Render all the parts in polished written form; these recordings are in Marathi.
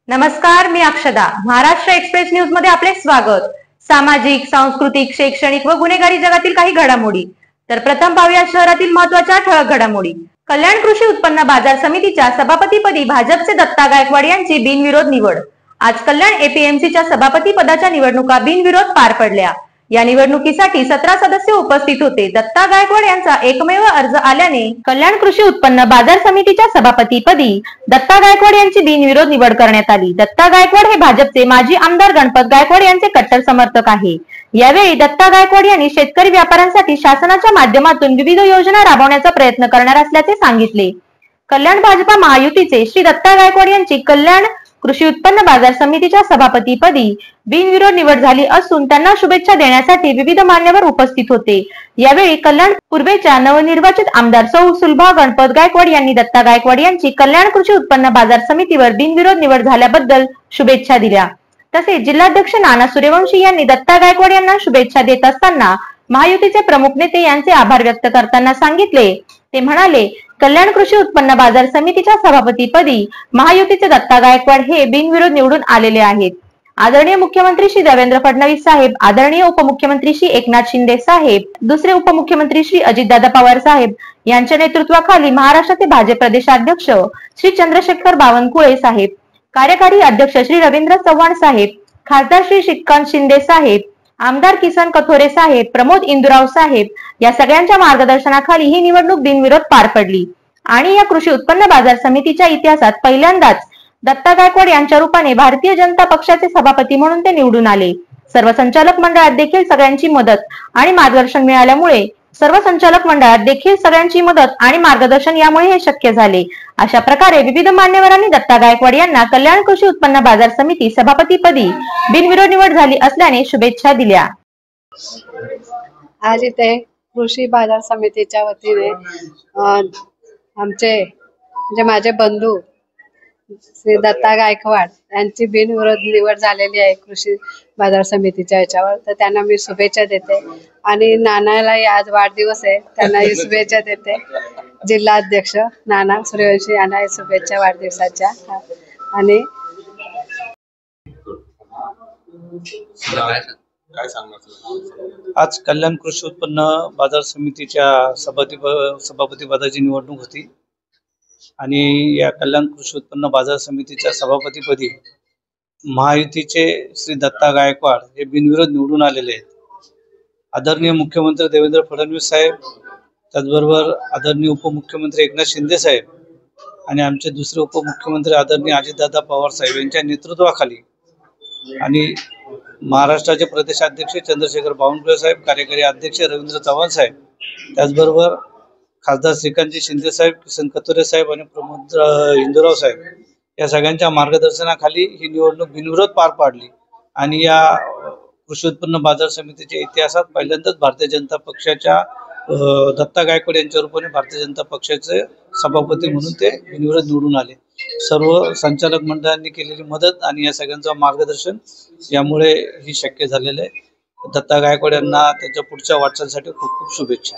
नमस्कार, मी अक्षदा. महाराष्ट्र एक्सप्रेस न्यूज मध्ये आपले स्वागत. सामाजिक, सांस्कृतिक, शैक्षणिक व गुन्हेगारी जगातील काही घडामोडी. तर प्रथम पाहूया शहरातील महत्त्वाच्या ठळक घडामोडी. कल्याण कृषी उत्पन्न बाजार समितीच्या सभापतीपदी भाजपचे दत्ता गायकवाड यांची बिनविरोध निवड. आज कल्याण एपीएमसीच्या सभापती पदाच्या निवडणुका बिनविरोध पार पडल्या. या निवडणुकीसाठी 17 सदस्य उपस्थित होते. दत्ता गायकवाड यांचा एकमेव अर्ज आल्याने कल्याण कृषी उत्पन्न बाजार समितीच्या सभापतीपदी दत्ता गायकवाड यांची बिनविरोध निवड करण्यात आली. दत्ता गायकवाड हे भाजपचे माजी आमदार गणपत गायकवाड यांचे कट्टर समर्थक आहे. यावेळी दत्ता गायकवाड यांनी शेतकरी व्यापाऱ्यांसाठी शासनाच्या माध्यमातून विविध योजना राबवण्याचा प्रयत्न करणार असल्याचे सांगितले. कल्याण भाजपा महायुतीचे श्री दत्ता गायकवाड यांची कल्याण कृषी उत्पन्न बाजार समितीच्या सभापतीपदी बिनविरोध निवड झाली असून त्यांना शुभेच्छा देण्यासाठी विविध मान्यवर उपस्थित होते. यावेळी कल्याण पूर्वेच्या नवनिर्वाचित आमदार सौ सुलभा गणपत गायकवाड यांनी दत्ता गायकवाड यांची कल्याण कृषी उत्पन्न बाजार समितीवर बिनविरोध निवड झाल्याबद्दल शुभेच्छा दिल्या. तसेच जिल्हाध्यक्ष नाना सूर्यवंशी यांनी दत्ता गायकवाड यांना शुभेच्छा देत असताना महायुतीचे प्रमुख नेते यांचे आभार व्यक्त करताना सांगितले. ते म्हणाले, कल्याण कृषी उत्पन्न बाजार समितीच्या सभापतीपदी महायुतीचे दत्ता गायकवाड हे बिनविरोध निवडून आलेले आहेत. आदरणीय मुख्यमंत्री श्री देवेंद्र फडणवीस साहेब, आदरणीय उपमुख्यमंत्री श्री एकनाथ शिंदे साहेब, दुसरे उपमुख्यमंत्री श्री अजितदादा पवार साहेब यांच्या नेतृत्वाखाली महाराष्ट्राचे भाजप प्रदेशाध्यक्ष श्री चंद्रशेखर बावनकुळे साहेब, कार्यकारी अध्यक्ष श्री रवींद्र चव्हाण साहेब, खासदार श्री श्रीकांत शिंदे साहेब, आमदार किसन कथोरे साहेब, प्रमोद इंदुराव साहेब या सगळ्यांच्या मार्गदर्शनाखाली ही निवडणूक बिनविरोध पार पडली आणि या कृषी उत्पन्न बाजार समितीच्या इतिहासात पहिल्यांदाच दत्ता गायकवाड यांच्या रूपाने भारतीय जनता पक्षाचे सभापती म्हणून ते निवडून आले. सर्व संचालक मंडळात देखील सगळ्यांची मदत आणि मार्गदर्शन मिळाल्यामुळे यामुळे हे शक्य झाले. अशा प्रकारे विविध मान्यवरांनी दत्ता गायकवाड यांना कल्याण कृषी उत्पन्न बाजार समिती सभापतीपदी बिनविरोध निवड झाली असल्याने शुभेच्छा दिल्या. आज इथे कृषी बाजार समितीच्या वतीने आमचे म्हणजे माझे बंधू श्री दत्ता गायकवाड यांची बिनविरोध निवड झालेली आहे कृषी बाजार समितीच्या याच्यावर. तर त्यांना मी शुभेच्छा देते आणि नानालाही आज वाढदिवस आहे, त्यांनाही शुभेच्छा देते. जिल्हाध्यक्ष नाना सूर्यवंशी यांना शुभेच्छा वाढदिवसाच्या. आणि आज कल्याण कृषी उत्पन्न बाजार समितीच्या सभापती पदाची निवडणूक होती आणि या कल्याण कृषी उत्पन्न बाजार समितीच्या सभापतीपदी महायुतीचे श्री दत्ता गायकवाड हे बिनविरोध निवडून आलेले आहेत. आदरणीय मुख्यमंत्री देवेंद्र फडणवीस साहेब, त्याचबरोबर आदरणीय उपमुख्यमंत्री एकनाथ शिंदे साहेब आणि आमचे दुसरे उपमुख्यमंत्री आदरणीय अजितदादा पवार साहेब यांच्या नेतृत्वाखाली आणि महाराष्ट्राचे प्रदेशाध्यक्ष चंद्रशेखर बावनकुळे साहेब, कार्यकारी अध्यक्ष रवींद्र चव्हाण साहेब, त्याचबरोबर खासदार श्रीकांत शिंदे साहेब, किसन कथोरे साहेब आणि प्रमोद इंदुराव साहेब या सगळ्यांच्या मार्गदर्शनाखाली ही निवडणूक बिनविरोध पार पाडली आणि या कृषी उत्पन्न बाजार समितीच्या इतिहासात पहिल्यांदाच भारतीय जनता पक्षाच्या दत्ता गायकवाड यांच्या रूपाने भारतीय जनता पक्षाचे सभापती म्हणून ते बिनविरोध निवडून आले. सर्व संचालक मंडळांनी केलेली मदत आणि या सगळ्यांचं मार्गदर्शन यामुळे ही शक्य झालेलं आहे. दत्ता गायकवाड यांना त्यांच्या पुढच्या वाटचालीसाठी खूप खूप शुभेच्छा.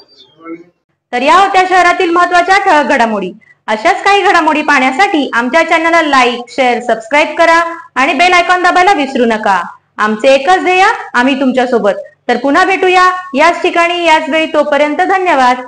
तर या होत्या शहरातील महत्त्वाच्या ठळक घडामोडी. अशाच काही घडामोडी पाहण्यासाठी आमच्या चॅनलला लाईक, शेअर, सबस्क्राईब करा आणि बेल आयकॉन दाबायला विसरू नका. आमचे एकच ध्येय, आम्ही तुमच्या सोबत. तर पुन्हा भेटूया याच ठिकाणी याच वेळी. तोपर्यंत धन्यवाद.